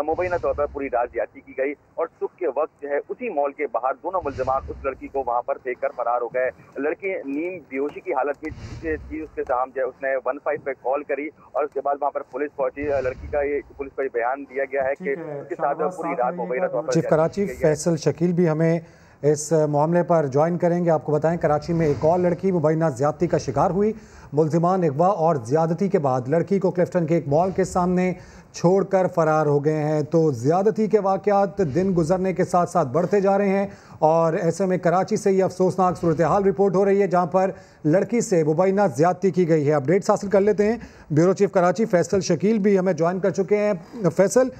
मुबैना तौर पर पूरी रात ज़्यादती की गई। और सुबह के वक्त जो है उसी मॉल के बाहर दोनों मुल्ज़िमान उस लड़की को वहाँ पर फेंक कर फरार हो गए। लड़की नींद बेहोशी की हालत में थी, उसके सामने जो है उसने 15 पे कॉल करी और उसके बाद वहाँ पर पुलिस पहुंची। लड़की का ये पुलिस को बयान दिया गया है कि उसके साथ पूरी रात मुबैना तौर पर चीफ कराची फैसल शकील भी हमें इस मामले पर ज्वाइन करेंगे। आपको बताएं, कराची में एक और लड़की मुबैना ज़्यादती का शिकार हुई। मुल्ज़िमान अगवा और ज़्यादती के बाद लड़की को क्लिफ्टन के एक मॉल के सामने छोड़कर फरार हो गए हैं। तो ज़्यादती के वाक़यात दिन गुजरने के साथ साथ बढ़ते जा रहे हैं और ऐसे में कराची से ये अफसोसनाक सूरत हाल रिपोर्ट हो रही है जहां पर लड़की से मुबैना ज़्यादती की गई है। अपडेट्स हासिल कर लेते हैं। ब्यूरो चीफ कराची फैसल शकील भी हमें ज्वाइन कर चुके हैं। फैसल,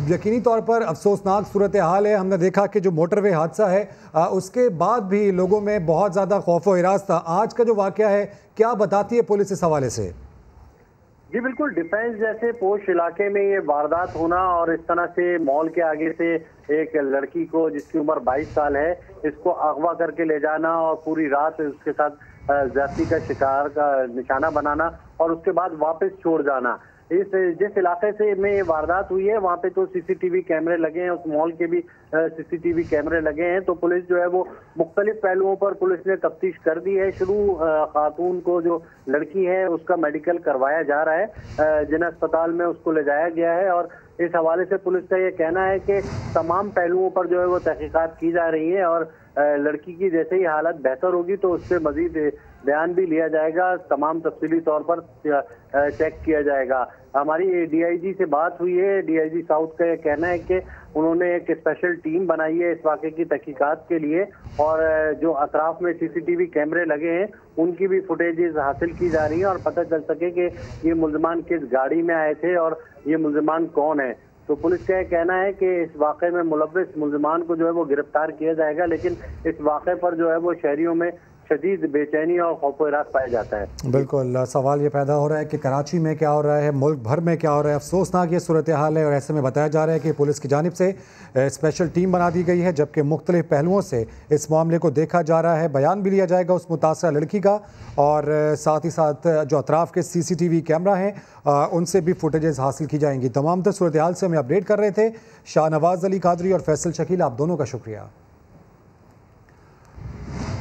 यकीनी तौर पर अफसोसनाक सूरत हाल है। हमने देखा कि जो मोटरवे हादसा है उसके बाद भी लोगों में बहुत ज़्यादा खौफ व हिरास था। आज का जो वाक़या है क्या बताती है पुलिस इस हवाले से? जी बिल्कुल, डिफेंस जैसे पोश इलाके में ये वारदात होना और इस तरह से मॉल के आगे से एक लड़की को जिसकी उम्र 22 साल है इसको अगवा करके ले जाना और पूरी रात उसके साथ ज़्यादती का शिकार का निशाना बनाना और उसके बाद वापस छोड़ जाना। जिस इलाके से में ये वारदात हुई है वहाँ पे तो CCTV कैमरे लगे हैं, उस मॉल के भी CCTV कैमरे लगे हैं। तो पुलिस जो है वो मुख्तलिफ पहलुओं पर पुलिस ने तफ्तीश कर दी है। शुरू खातून को जो लड़की है उसका मेडिकल करवाया जा रहा है, जिन अस्पताल में उसको ले जाया गया है और इस हवाले से पुलिस का ये कहना है कि तमाम पहलुओं पर जो है वो तहकीकात की जा रही है और लड़की की जैसे ही हालत बेहतर होगी तो उससे मजीद बयान भी लिया जाएगा, तमाम तफसीली तौर पर चेक किया जाएगा। हमारी डीआईजी से बात हुई है, डीआईजी साउथ का यह कहना है कि उन्होंने एक स्पेशल टीम बनाई है इस वाक़े की तहकीकात के लिए, और जो अतराफ में सीसीटीवी कैमरे लगे हैं उनकी भी फुटेजेस हासिल की जा रही है और पता चल सके कि ये मुल्ज़िमान किस गाड़ी में आए थे और ये मुल्ज़िमान कौन है। तो पुलिस का यह कहना है कि इस वाक़े में मुलव्विस मुल्ज़िमान को जो है वो गिरफ्तार किया जाएगा, लेकिन इस वाक़े पर जो है वो शहरियों में शदीद बेचैनी और खौफ-ओ-रात पाया जाता है। बिल्कुल, सवाल ये पैदा हो रहा है कि कराची में क्या हो रहा है, मुल्क भर में क्या हो रहा है। अफसोसनाक ये सूरत हाल है और ऐसे में बताया जा रहा है कि पुलिस की जानिब से स्पेशल टीम बना दी गई है, जबकि मुख्तलिफ पहलुओं से इस मामले को देखा जा रहा है। बयान भी लिया जाएगा उस मुतासरा लड़की का, और साथ ही साथ जो अतराफ़ के CCTV कैमरा हैं उनसे भी फुटेजेस हासिल की जाएंगी। तमाम तर सूरत हाल से हमें अपडेट कर रहे थे शाहनवाज़ अली कादरी और फैसल शकील, आप दोनों का शुक्रिया।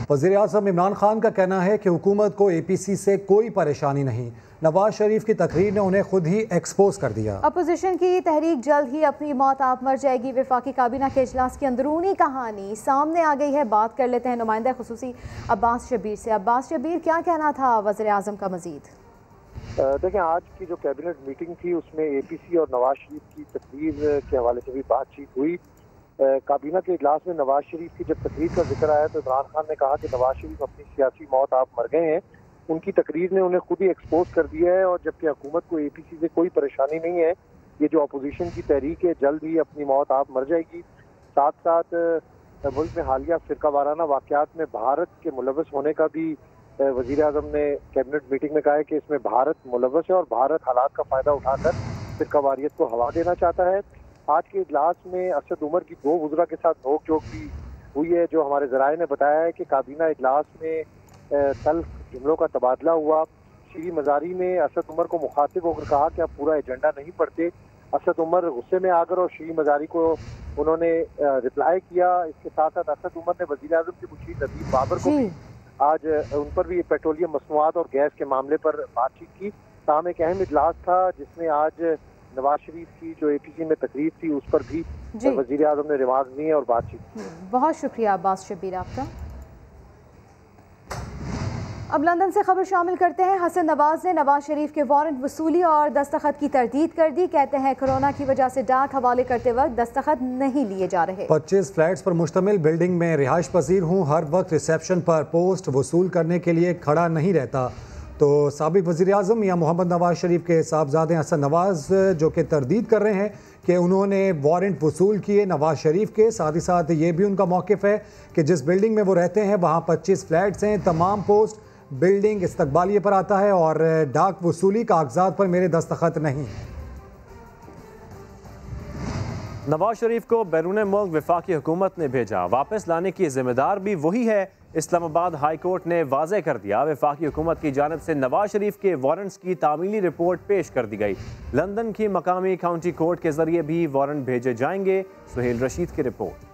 वज़ीर-ए-आज़म इमरान खान का कहना है कि हुकूमत को APC से कोई परेशानी नहीं, नवाज शरीफ की तकरीर ने उन्हें खुद ही एक्सपोज कर दिया। अपोजिशन की तहरीक जल्द ही अपनी मौत आप मर जाएगी, वफाकी काबीना के इजलास की अंदरूनी कहानी सामने आ गई है। बात कर लेते हैं नुमाइंदा खुसूसी अब्बास शब्बीर से। अब्बास शब्बीर, क्या कहना था वज़ीर-ए-आज़म का मजीद? देखें, आज की जो कैबिनेट मीटिंग थी उसमें APC और नवाज शरीफ की तकरीर के हवाले से भी बातचीत हुई। काबीना के इजलास में नवाज शरीफ की जब तकरीर का जिक्र आया तो इमरान खान ने कहा कि नवाज शरीफ अपनी सियासी मौत आप मर गए हैं, उनकी तकरीर ने उन्हें खुद ही एक्सपोज कर दिया है, और जबकि हुकूमत को APC से कोई परेशानी नहीं है, ये जो अपोजिशन की तहरीक है जल्द ही अपनी मौत आप मर जाएगी। साथ साथ मुल्क में हालिया फिरका वाराना वाक़यात में भारत के मुलव्वस होने का भी वज़ीर-ए-आज़म ने कैबिनेट मीटिंग में कहा है कि इसमें भारत मुलव्वस है और भारत हालात का फ़ायदा उठाकर फिरका वारियत को हवा देना चाहता है। आज के इजलास में असद उमर की 2 वज़रा के साथ नोक झोंक भी हुई है। जो हमारे ज़राए ने बताया है कि काबीना इजलास में तल्ख जुमलों का तबादला हुआ। शीरी मज़ारी ने असद उमर को मुखातिब होकर कहा कि आप पूरा एजेंडा नहीं पढ़ते। असद उमर गुस्से में आकर और शीरी मज़ारी को उन्होंने रिप्लाई किया। इसके साथ साथ असद उमर ने वज़ीर-ए-आज़म के मुशीर नदीम बाबर को भी आज उन पर भी पेट्रोलियम मसनूआत और गैस के मामले पर बातचीत की। ताहम एक अहम इजलास था जिसमें आज नवाज शरीफ की जो APC में तकरीर थी उस पर भी वज़ीर-ए-आज़म ने रिमार्क दिए और बातचीत की। बहुत शुक्रिया अब्बास शब्बीर आपका। अब लंदन से खबर शामिल करते हैं। हसन नवाज ने नवाज शरीफ के वारंट वसूली और दस्तखत की तरदीद कर दी। कहते हैं कोरोना की वजह से डाक हवाले करते वक्त दस्तखत नहीं लिए जा रहे। 25 फ्लैट्स पर मुश्तमिल बिल्डिंग में रिहाइश पजीर हूँ, हर वक्त रिसेप्शन पर पोस्ट वसूल करने के लिए खड़ा नहीं रहता। तो साबिक वज़ीर-ए-आज़म या मोहम्मद नवाज शरीफ के साहबजादे हसन नवाज जो कि तरदीद कर रहे हैं कि उन्होंने वारंट वसूल किए नवाज शरीफ के। साथ ही साथ ये भी उनका मौक़िफ़ है कि जिस बिल्डिंग में वो रहते हैं वहाँ 25 फ्लैट्स हैं, तमाम पोस्ट बिल्डिंग इस्तकबालिये पर आता है और डाक वसूली कागजात पर मेरे दस्तखत नहीं है। नवाज शरीफ को बैरून मुल्क वफाकी हुकूमत ने भेजा, वापस लाने की जिम्मेदार भी वही है। इस्लामाबाद हाई कोर्ट ने वाज़े कर दिया, वफाकी हुकूमत की जानिब से नवाज शरीफ के वारंट्स की तामीली रिपोर्ट पेश कर दी गई। लंदन की मकामी काउंटी कोर्ट के जरिए भी वारंट भेजे जाएंगे। सुहेल रशीद की रिपोर्ट।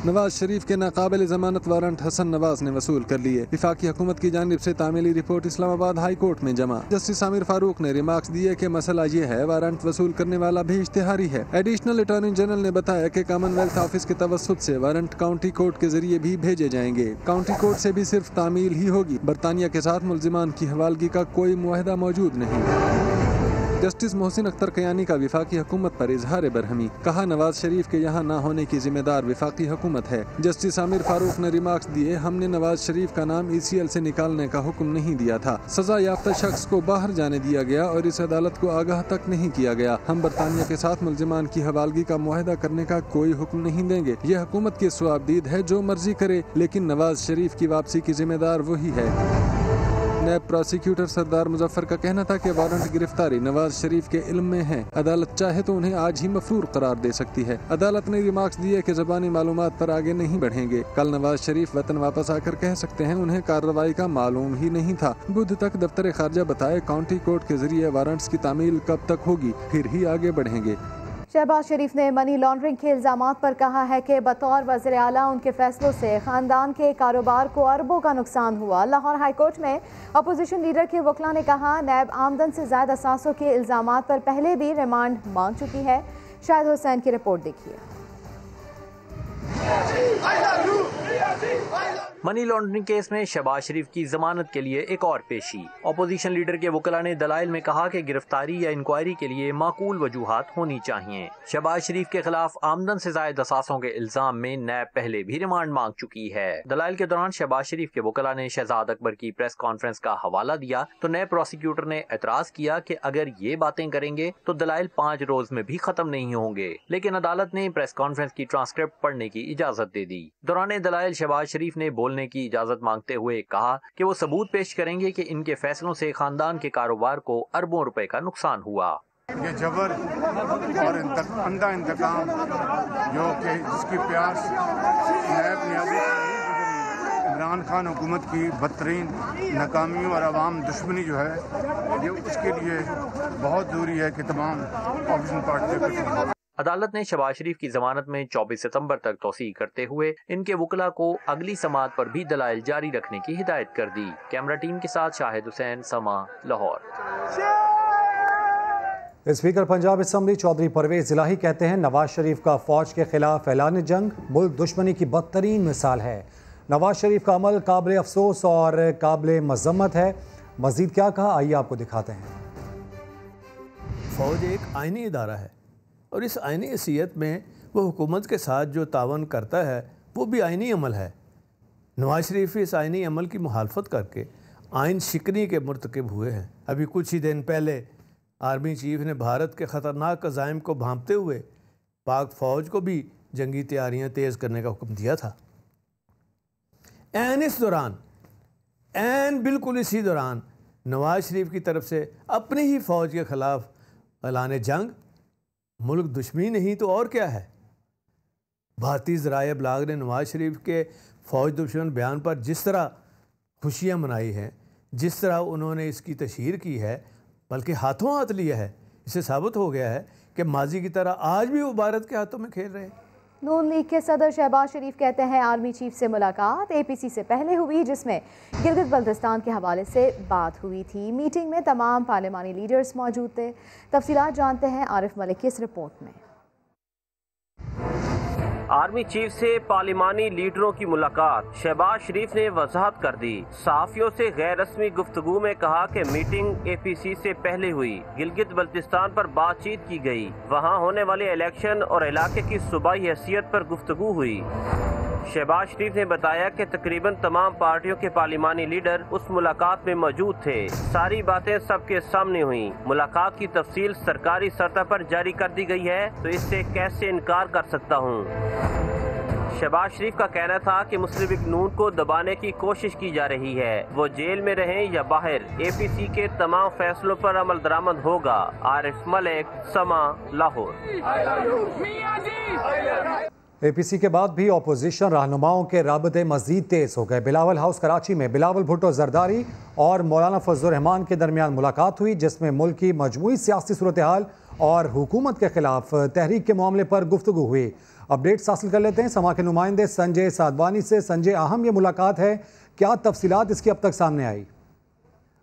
नवाज शरीफ के नाकाबिल जमानत वारंट हसन नवाज ने वसूल कर लिए। वफाकी हुकूमत की जानिब से तामीली रिपोर्ट इस्लामाबाद हाई कोर्ट में जमा। जस्टिस आमिर फारूक ने रिमार्क्स दिए कि मसला ये है वारंट वसूल करने वाला भी इश्तिहारी है। एडिशनल अटॉर्नी जनरल ने बताया कि कॉमनवेल्थ ऑफिस के तवस्सुत से वारंट काउंटी कोर्ट के जरिए भी भेजे जाएंगे। काउंटी कोर्ट से भी सिर्फ तामील ही होगी। बरतानिया के साथ मुल्जिमान की हवालगी का कोई मुआहदा मौजूद नहीं। जस्टिस मोहसिन अख्तर कयानी का विफाकी हुकूमत पर इजहार बरहमी, कहा नवाज शरीफ के यहाँ न होने की जिम्मेदार विफाकी हुकूमत है। जस्टिस आमिर फारूक ने रिमार्क्स दिए, हमने नवाज शरीफ का नाम ECL से निकालने का हुक्म नहीं दिया था। सजा याफ्ता शख्स को बाहर जाने दिया गया और इस अदालत को आगाह तक नहीं किया गया। हम बरतानिया के साथ मुल्जिमान की हवालगी का मुआहदा करने का कोई हुक्म नहीं देंगे। ये हुकूमत की स्वाबदीद है, जो मर्जी करे, लेकिन नवाज शरीफ की वापसी की जिम्मेदार वही है। नैब प्रोसिक्यूटर सरदार मुजफ्फर का कहना था कि वारंट गिरफ्तारी नवाज शरीफ के इल्म में है। अदालत चाहे तो उन्हें आज ही मफरूर करार दे सकती है। अदालत ने रिमार्क्स दिए कि ज़बानी मालूमात पर आगे नहीं बढ़ेंगे। कल नवाज शरीफ वतन वापस आकर कह सकते हैं उन्हें कार्रवाई का मालूम ही नहीं था। बुध तक दफ्तर खारजा बताए काउंटी कोर्ट के जरिए वारंट्स की तामील कब तक होगी, फिर ही आगे बढ़ेंगे। शहबाज शरीफ ने मनी लॉन्ड्रिंग के इल्जामात पर कहा है कि बतौर वज़ीर आला उनके फैसलों से ख़ानदान के कारोबार को अरबों का नुकसान हुआ। लाहौर हाई कोर्ट में अपोजिशन लीडर के वकला ने कहा नैब आमदन से ज़ायद असासों के इल्जामात पर पहले भी रिमांड मांग चुकी है। शाहिद हुसैन की रिपोर्ट देखिए। मनी लॉन्ड्रिंग केस में शहबाज शरीफ की जमानत के लिए एक और पेशी। अपोजिशन लीडर के वकील ने दलाइल में कहा कि गिरफ्तारी या इंक्वायरी के लिए माकूल वजूहात होनी चाहिए। शहबाज शरीफ के खिलाफ आमदन से जायद असासों के इल्जाम में नैब पहले भी रिमांड मांग चुकी है। दलाइल के दौरान शहबाज शरीफ के वकील ने शहजाद अकबर की प्रेस कॉन्फ्रेंस का हवाला दिया तो नैब प्रोसिक्यूटर ने एतराज किया कि अगर ये बातें करेंगे तो दलाइल 5 रोज में भी खत्म नहीं होंगे, लेकिन अदालत ने प्रेस कॉन्फ्रेंस की ट्रांसक्रिप्ट पढ़ने की इजाजत दे दी। दौरान दलाइल शहबाज शरीफ ने बोलने की इजाजत मांगते हुए कहा कि वो सबूत पेश करेंगे कि इनके फैसलों से खानदान के कारोबार को अरबों रुपए का नुकसान हुआ। ये जबर और अंधा इंतकाम जो कि जिसकी प्यास नैब न्याजी इमरान खान हुकूमत की बदतरीन नाकामी और अवाम दुश्मनी जो है ये उसके लिए बहुत ज़रूरी है कि तमाम ऑपोजिशन पार्टियों अदालत ने शहबाज शरीफ की जमानत में 24 सितंबर तक तौसीह करते हुए इनके वकला को अगली समाअत पर भी दलाइल जारी रखने की हिदायत कर दी। कैमरा टीम के साथ शाहिद हुसैन, समा, लाहौर। स्पीकर पंजाब असम्बली चौधरी परवेज इलाही कहते हैं नवाज शरीफ का फौज के खिलाफ ऐलान जंग मुल्क दुश्मनी की बदतरीन मिसाल है। नवाज शरीफ का अमल काबिल अफसोस और काबिल मजम्मत है। मजीद क्या कहा, आइए आपको दिखाते हैं। फौज एक आईनी इदारा है और इस आईनी हैसियत में वो हुकूमत के साथ जो तावन करता है वो भी आईनी अमल है। नवाज शरीफ इस आईनी अमल की मुखालफत करके आइन शिकनी के मुर्तकिब हुए हैं। अभी कुछ ही दिन पहले आर्मी चीफ ने भारत के ख़तरनाक अज़ाइम को भांपते हुए पाक फ़ौज को भी जंगी तैयारियां तेज़ करने का हुक्म दिया था। इस दौरान बिल्कुल इसी दौरान नवाज शरीफ की तरफ से अपनी ही फ़ौज के ख़िलाफ़ ऐलान जंग मुल्क दुश्मनी नहीं तो और क्या है। भारतीय ज़राए इब्लाग ने नवाज शरीफ के फ़ौज दुश्मन बयान पर जिस तरह खुशियां मनाई हैं, जिस तरह उन्होंने इसकी तशहीर की है, बल्कि हाथों हाथ लिया है, इससे साबित हो गया है कि माजी की तरह आज भी वो भारत के हाथों में खेल रहे हैं। नून लीग के सदर शहबाज शरीफ कहते हैं आर्मी चीफ से मुलाकात APC से पहले हुई, जिसमें गिलगित बल्तिस्तान के हवाले से बात हुई थी। मीटिंग में तमाम पार्लिमानी लीडर्स मौजूद थे। तफसीलात जानते हैं आरिफ मलिक की इस रिपोर्ट में। आर्मी चीफ से पार्लिमानी लीडरों की मुलाकात, शहबाज शरीफ ने वजाहत कर दी। सहाफियों से गैर रस्मी गुफ्तगू में कहा कि मीटिंग APC से पहले हुई, गिलगित बल्तिस्तान पर बातचीत की गई, वहां होने वाले इलेक्शन और इलाके की सूबाई हैसियत पर गुफ्तगू हुई। शहबाज शरीफ ने बताया कि तकरीबन तमाम पार्टियों के पार्लिमानी लीडर उस मुलाकात में मौजूद थे। सारी बातें सबके सामने हुई। मुलाकात की तफसील सरकारी सतह पर जारी कर दी गई है तो इससे कैसे इनकार कर सकता हूँ। शहबाज शरीफ का कहना था कि मुस्लिम लीग नून को दबाने की कोशिश की जा रही है, वो जेल में रहें या बाहर, APC के तमाम फैसलों पर अमल दरामद होगा। आरिफ मलिक, समा, लाहौर। APC के बाद भी अपोजिशन रहनुमाओं के राबते मजीद तेज हो गए। बिलावल हाउस कराची में बिलावल भुट्टो जरदारी और मौलाना फजल रहमान के दरमियान मुलाकात हुई, जिसमें मुल्क की मजमूई सियासी सूरत हाल और हुकूमत के खिलाफ तहरीक के मामले पर गुफ्तगू हुई। अपडेट्स हासिल कर लेते हैं समा के नुमाइंदे संजय साधवानी से। संजय, अहम ये मुलाकात है, क्या तफसीलात इसकी अब तक सामने आई?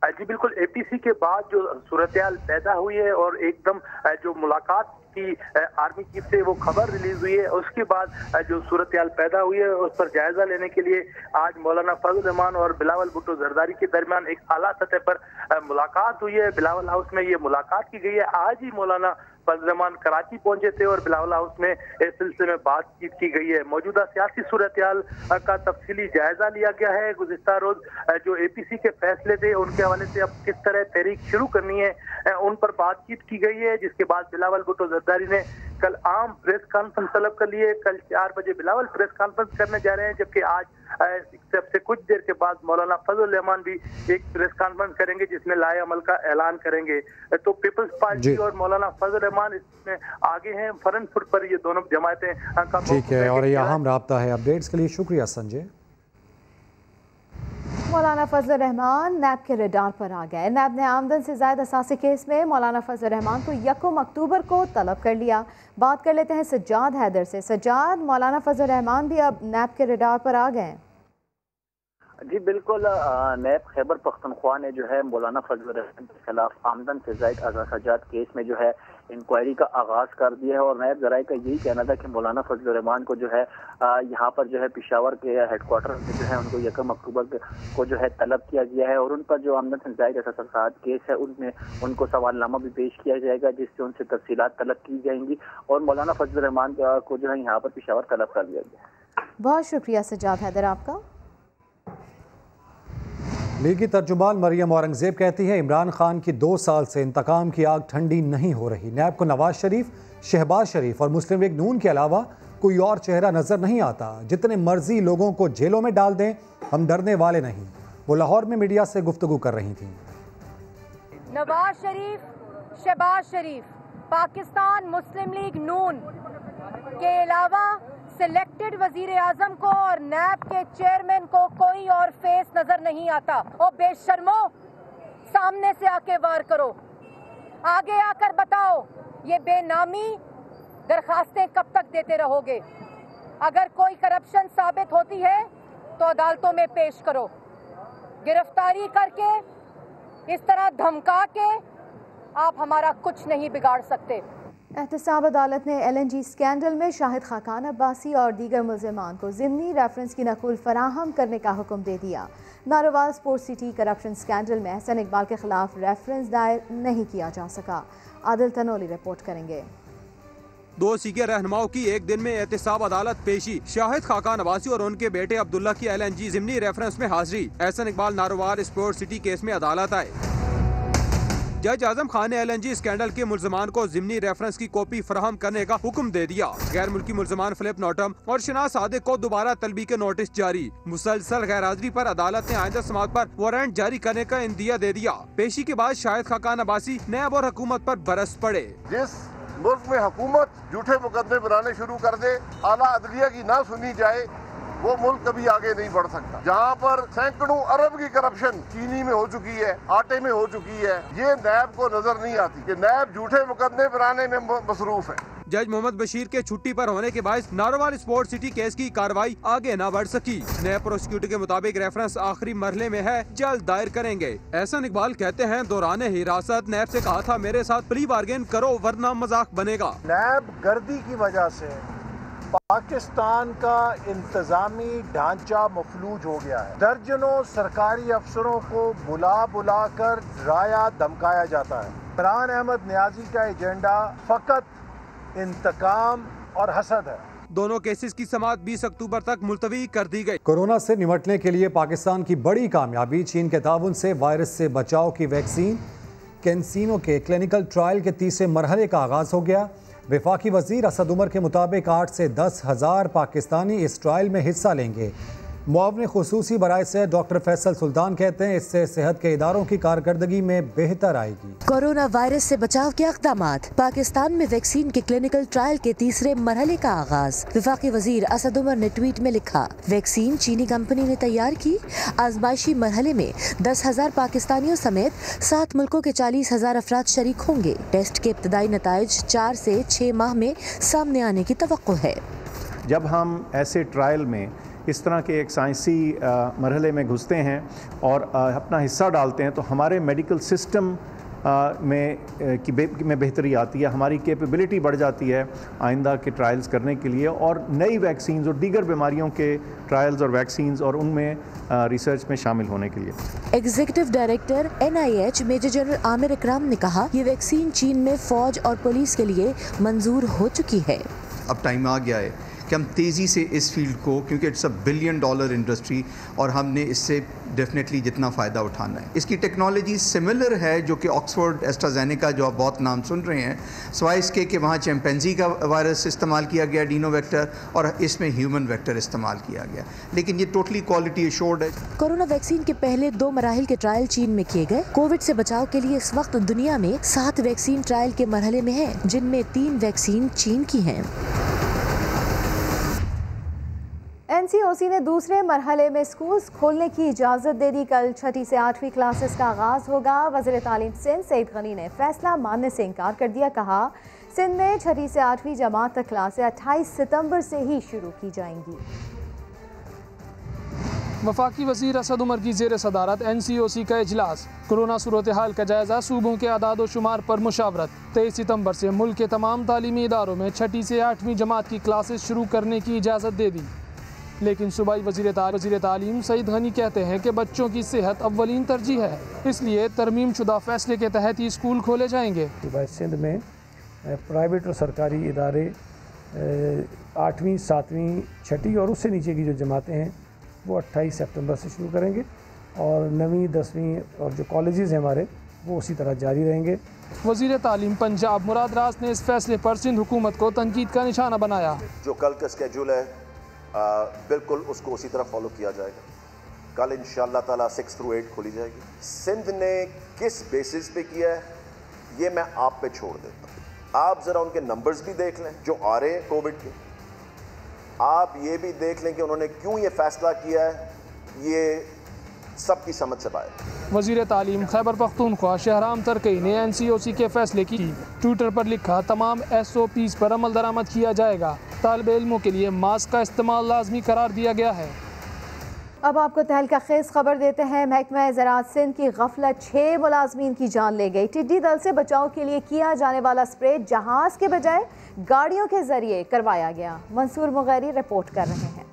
जी बिल्कुल, APC के बाद जो सूरत हाल पैदा हुई है और एकदम जो मुलाकात की आर्मी चीफ से वो खबर रिलीज हुई है, उसके बाद जो सूरत हाल पैदा हुई है उस पर जायजा लेने के लिए आज मौलाना फजल रहमान और बिलावल भुट्टो जरदारी के दरमियान एक आला सतह पर मुलाकात हुई है। बिलावल हाउस में ये मुलाकात की गई है। आज ही मौलाना फजल रहमान कराची पहुंचे थे और बिलावल हाउस में इस सिलसिले में बातचीत की गई है। मौजूदा सियासी सूरत हाल का तफसीली जायजा लिया गया है। गुज़िश्ता रोज जो APC के फैसले थे उनके हवाले से अब किस तरह तहरीक शुरू करनी है उन पर बातचीत की गई है, जिसके बाद बिलावल भुट्टो जरदारी ने कल आम प्रेस कॉन्फ्रेंस तलब कर लिए। कल 4 बजे बिलावल प्रेस कॉन्फ्रेंस करने जा रहे हैं, जबकि आज सबसे कुछ देर के बाद मौलाना फजल रहमान भी एक प्रेस कॉन्फ्रेंस करेंगे जिसमें लाए अमल का ऐलान करेंगे। तो पीपल्स पार्टी और मौलाना फजल रहमान इसमें आगे हैं, फ्रंट फुट पर ये दोनों जमातें का। ठीक है, और ये अहम राब्ता है। अपडेट्स के लिए शुक्रिया संजय। मौलाना फजल रहमान नैब के रडार पर आ गए। नैब ने आमदन से ज़ायद असासी केस में मौलाना फजल रहमान को 1 अक्टूबर को तलब कर लिया। बात कर लेते हैं सज्जाद हैदर से। सज्जाद, मौलाना फजल रहमान भी अब नैब के रडार पर आ गए? जी बिल्कुल, नैब खैबर पख्तनख्वा ने जो है मौलाना फजल रहमान के खिलाफ आमदन से ज़ायद असाजात केस में जो है इंक्वायरी का आगाज कर दिया है। और नायब ज़राए का यही कहना था कि मौलाना फजल रहमान को जो है यहाँ पर जो है पेशावर के हेडक्वार्टर में जो है उनको 1 अक्टूबर को जो है तलब किया गया है और उन पर जो आमना जायद एहसासात केस है उनमें उनको सवालनामा भी पेश किया जाएगा जिससे उनसे तफसीलात तलब की जाएंगी और मौलाना फजल रहमान को जो है यहाँ पर पेशावर तलब कर दिया गया। बहुत शुक्रिया सज्जाद हैदर आपका। लीगी तर्जुमान मरियम औरंगजेब कहती है इमरान खान की 2 साल से इंतकाम की आग ठंडी नहीं हो रही। नैब को नवाज शरीफ, शहबाज शरीफ और मुस्लिम लीग नून के अलावा कोई और चेहरा नजर नहीं आता। जितने मर्जी लोगों को जेलों में डाल दें, हम डरने वाले नहीं। वो लाहौर में मीडिया से गुफ्तगू कर रही थी। नवाज शरीफ, शहबाज शरीफ, पाकिस्तान मुस्लिम लीग नून के अलावा सिलेक्टेड वजीर आजम को और नैब के चेयरमैन को कोई और फेस नजर नहीं आता। और बेशर्मो, सामने से आके वार करो, आगे आकर बताओ ये बेनामी दरखास्तें कब तक देते रहोगे। अगर कोई करप्शन साबित होती है तो अदालतों में पेश करो। गिरफ्तारी करके, इस तरह धमका के आप हमारा कुछ नहीं बिगाड़ सकते। एहतसाब अदालत ने LNG स्कैंडल में शाहिद खाकान अब्बासी और दीगर मुल्ज़िमान को ज़िमनी रेफरेंस की नकुल फराहम करने का हुक्म दे दिया। Narowal sports city corruption scandal में एहसन इकबाल के खिलाफ रेफरेंस दायर नहीं किया जा सका। आदिल तनोली रिपोर्ट करेंगे। 2 सीगे रहनुमाओं की एक दिन में एहतसाब अदालत पेशी। शाहिद खाकान अब्बासी और उनके बेटे अब्दुल्ला की LNG ज़िमनी रेफरेंस में हाजिरी। Ahsan Iqbal Narowal sports city case में अदालत आए। जज आजम खान ने LNG स्कैंडल के मुल्ज़िमान को ज़िमनी रेफरेंस की कॉपी फराहम करने का हुक्म दे दिया। गैर मुल्की मुल्ज़िमान फिलिप नॉटम और शनाज सादिक को दोबारा तलबी के नोटिस जारी। मुसलसल गैर हाजिरी पर अदालत ने आइंदा समाअत पर वारंट जारी करने का इंदिया दे दिया। पेशी के बाद शाहिद खाकान अब्बासी नैब और हुकूमत पर बरस पड़े। जिस मुल्क में हुकूमत झूठे मुकदमे बनाने शुरू कर दे, आला अदलिया की ना सुनी जाए, वो मुल्क कभी आगे नहीं बढ़ सकता। जहाँ पर सैकड़ों अरब की करप्शन चीनी में हो चुकी है, आटे में हो चुकी है, ये नैब को नजर नहीं आती कि नैब झूठे मुकदमे बनाने में मसरूफ है। जज मोहम्मद बशीर के छुट्टी पर होने के बाद नारोवाल स्पोर्ट्स सिटी केस की कार्रवाई आगे न बढ़ सकी। नैब प्रोसिक्यूटर के मुताबिक रेफरेंस आखिरी मरहले में है, जल्द दायर करेंगे। एहसन इकबाल कहते हैं दौरान हिरासत नैब से कहा था मेरे साथ प्ली बार्गेन करो वरना मजाक बनेगा। नैब गर्दी की वजह से पाकिस्तान का इंतजामी ढांचा मफलूज हो गया है। दर्जनों सरकारी अफसरों को बुला कर डराया धमकाया जाता है। इमरान अहमद नियाजी का एजेंडा फकत इंतकाम और हसद है। दोनों केसेस की समाअत 20 अक्टूबर तक मुलतवी कर दी गई। कोरोना से निपटने के लिए पाकिस्तान की बड़ी कामयाबी, चीन के ताउन से वायरस से बचाव की वैक्सीन कैंसिनो के क्लिनिकल ट्रायल के 3रे मरहले का आगाज हो गया। वफाकी वजीर असद उमर के मुताबिक 8 से 10 हज़ार पाकिस्तानी इस ट्रायल में हिस्सा लेंगे। मुआवने खुसूसी बराए से डॉक्टर फैसल सुल्तान कहते हैं इससे सेहत के इदारों की कारकर्दगी में बेहतर आएगी। कोरोना वायरस से बचाव के इक़दामात, पाकिस्तान में वैक्सीन के क्लिनिकल ट्रायल के 3रे मरहले का आगाज। वफाकी वजीर असद उमर ने ट्वीट में लिखा, वैक्सीन चीनी कंपनी ने तैयार की। आजमाइशी मरहले में 10,000 पाकिस्तानियों समेत 7 मुल्कों के 40,000 अफराद शरीक होंगे। टेस्ट के इब्तदाई नताइज 4 से 6 माह में सामने आने की तवक्को है। जब हम ऐसे ट्रायल में इस तरह के एक साइंसी मरहले में घुसते हैं और अपना हिस्सा डालते हैं तो हमारे मेडिकल सिस्टम में बेहतरी आती है, हमारी कैपेबिलिटी बढ़ जाती है आइंदा के ट्रायल्स करने के लिए और नई वैक्सीन्स और दीगर बीमारियों के ट्रायल्स और वैक्सीन्स और उनमें रिसर्च में शामिल होने के लिए। Executive director NIH major general Aamir Ikram ने कहा, ये वैक्सीन चीन में फौज और पुलिस के लिए मंजूर हो चुकी है। अब टाइम आ गया है कि हम तेज़ी से इस फील्ड को, क्योंकि इट्स $1 बिलियन इंडस्ट्री और हमने इससे डेफिनेटली जितना फ़ायदा उठाना है। इसकी टेक्नोलॉजी सिमिलर है जो कि ऑक्सफोर्ड एस्ट्राजेनेका जो आप बहुत नाम सुन रहे हैं, सवाए इसके कि वहाँ चिंपैंजी का वायरस इस्तेमाल किया गया डीनो वेक्टर और इसमें ह्यूमन वेक्टर इस्तेमाल किया गया, लेकिन ये टोटली क्वालिटी एश्योर्ड है। कोरोना वैक्सीन के पहले 2 मराहिल के ट्रायल चीन में किए गए। कोविड से बचाव के लिए इस वक्त दुनिया में 7 वैक्सीन ट्रायल के मरहले में है, जिनमें 3 वैक्सीन चीन की हैं। NCOC ने दूसरे मरहले में स्कूल्स खोलने की इजाज़त दे दी। कल 6ठी से 8वीं क्लासेस का आगाज़ होगा। वज़ीर तालीम सिंध सईद गनी ने फैसला मानने से इनकार कर दिया। कहा, सिंध में 6ठी से 8वीं जमात तक क्लासें 28 सितंबर से ही शुरू की जाएंगी। वफाकी वज़ीर असद उमर की ज़ेर सदारत NCOC का इजलास। कोरोना सूरत हाल का जायज़ा, सूबों के आदाद व शुमार पर मुशावरत। 23 सितम्बर से मुल्क के तमाम तालीमी इदारों में 6ठी से 8वीं जमात की क्लासेस शुरू करने की इजाज़त दे दी। लेकिन सूबाई वज़ीर तालीम सईद गनी कहते हैं कि बच्चों की सेहत अव्वलीन तरजीह है, इसलिए तरमीम शुदा फैसले के तहत ही स्कूल खोले जाएंगे। सूबा सिंध में प्राइवेट और सरकारी इदारे 8वीं, 7वीं, 6ठी और उससे नीचे की जो जमातें हैं वो 28 सितंबर से शुरू करेंगे और 9वीं, 10वीं और जो कॉलेजेस हैं हमारे वो उसी तरह जारी रहेंगे। वज़ीर तालीम पंजाब मुराद रास ने इस फैसले पर सिंध हुकूमत को तनकीद का निशाना बनाया। जो कल का स्केड्यूल है बिल्कुल उसको उसी तरह फॉलो किया जाएगा। कल इंशाअल्लाह ताला 6 through 8 खोली जाएगी। सिंध ने किस बेसिस पे किया है ये मैं आप पे छोड़ देता हूँ। आप ज़रा उनके नंबर्स भी देख लें जो आ रहे हैं कोविड के। आप ये भी देख लें कि उन्होंने क्यों ये फैसला किया है, ये सबकी समझ से बाहर। वज़ीर तालीम खैबर पख्तूनख्वा शहराम तरकई ने NCOC के फैसले की ट्विटर पर लिखा, तमाम SOPs पर अमल दरामद किया जाएगा। तालिबे इल्मों के लिए मास्क का इस्तेमाल लाजमी करार दिया गया है। अब आपको तहलका खेज खबर देते हैं। महकमा ज़राअत सिंध की गफलत, 6 मुलाजमीन की जान ले गई। टिड्डी दल से बचाव के लिए किया जाने वाला स्प्रे जहाज के बजाय गाड़ियों के जरिए करवाया गया। मंसूर मुगैरी रिपोर्ट कर रहे हैं।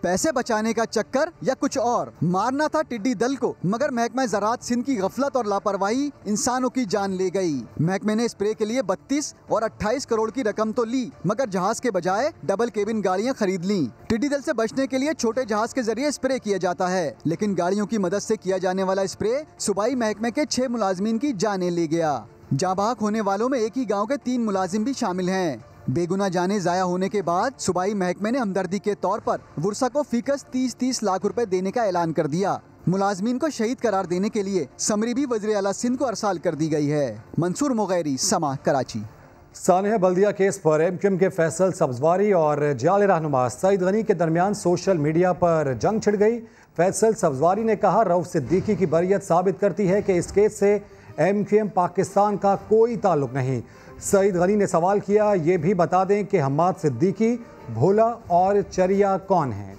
पैसे बचाने का चक्कर या कुछ और, मारना था टिड्डी दल को, मगर महकमा ज़राअत सिंध की गफलत और लापरवाही इंसानों की जान ले गई। महकमे ने स्प्रे के लिए 32 और 28 करोड़ की रकम तो ली, मगर जहाज के बजाय डबल केबिन गाड़ियां खरीद लीं। टिड्डी दल से बचने के लिए छोटे जहाज के जरिए स्प्रे किया जाता है, लेकिन गाड़ियों की मदद से किया जाने वाला स्प्रे सूबाई महकमे के 6 मुलाजमीन की जानें ले गया। जाँ बहक होने वालों में एक ही गाँव के 3 मुलाजिम भी शामिल हैं। बेगुना जाने जाया होने के बाद सूबाई महकमे ने हमदर्दी के तौर पर वुरसा को फीकस 30-30 लाख रुपए देने का ऐलान कर दिया। मुलाजमीन को शहीद करार देने के लिए समरी भी वज़ीर आला सिंध को अरसाल कर दी गई है। मंसूर मुगैरी, समा, कराची। सानिया बल्दिया केस पर MQM के फैसल सब्जवारी और जाले रहनुमा सईद गनी के दरमियान सोशल मीडिया पर जंग छिड़ गई। फैसल सब्जवारी ने कहा, रऊफ सिद्दीकी की बरियत साबित करती है कि इस केस से MQM पाकिस्तान का कोई ताल्लुक नहीं। सईद गनी ने सवाल किया, ये भी बता दें कि हम्माद सिद्दीकी, भोला और चरिया कौन हैं।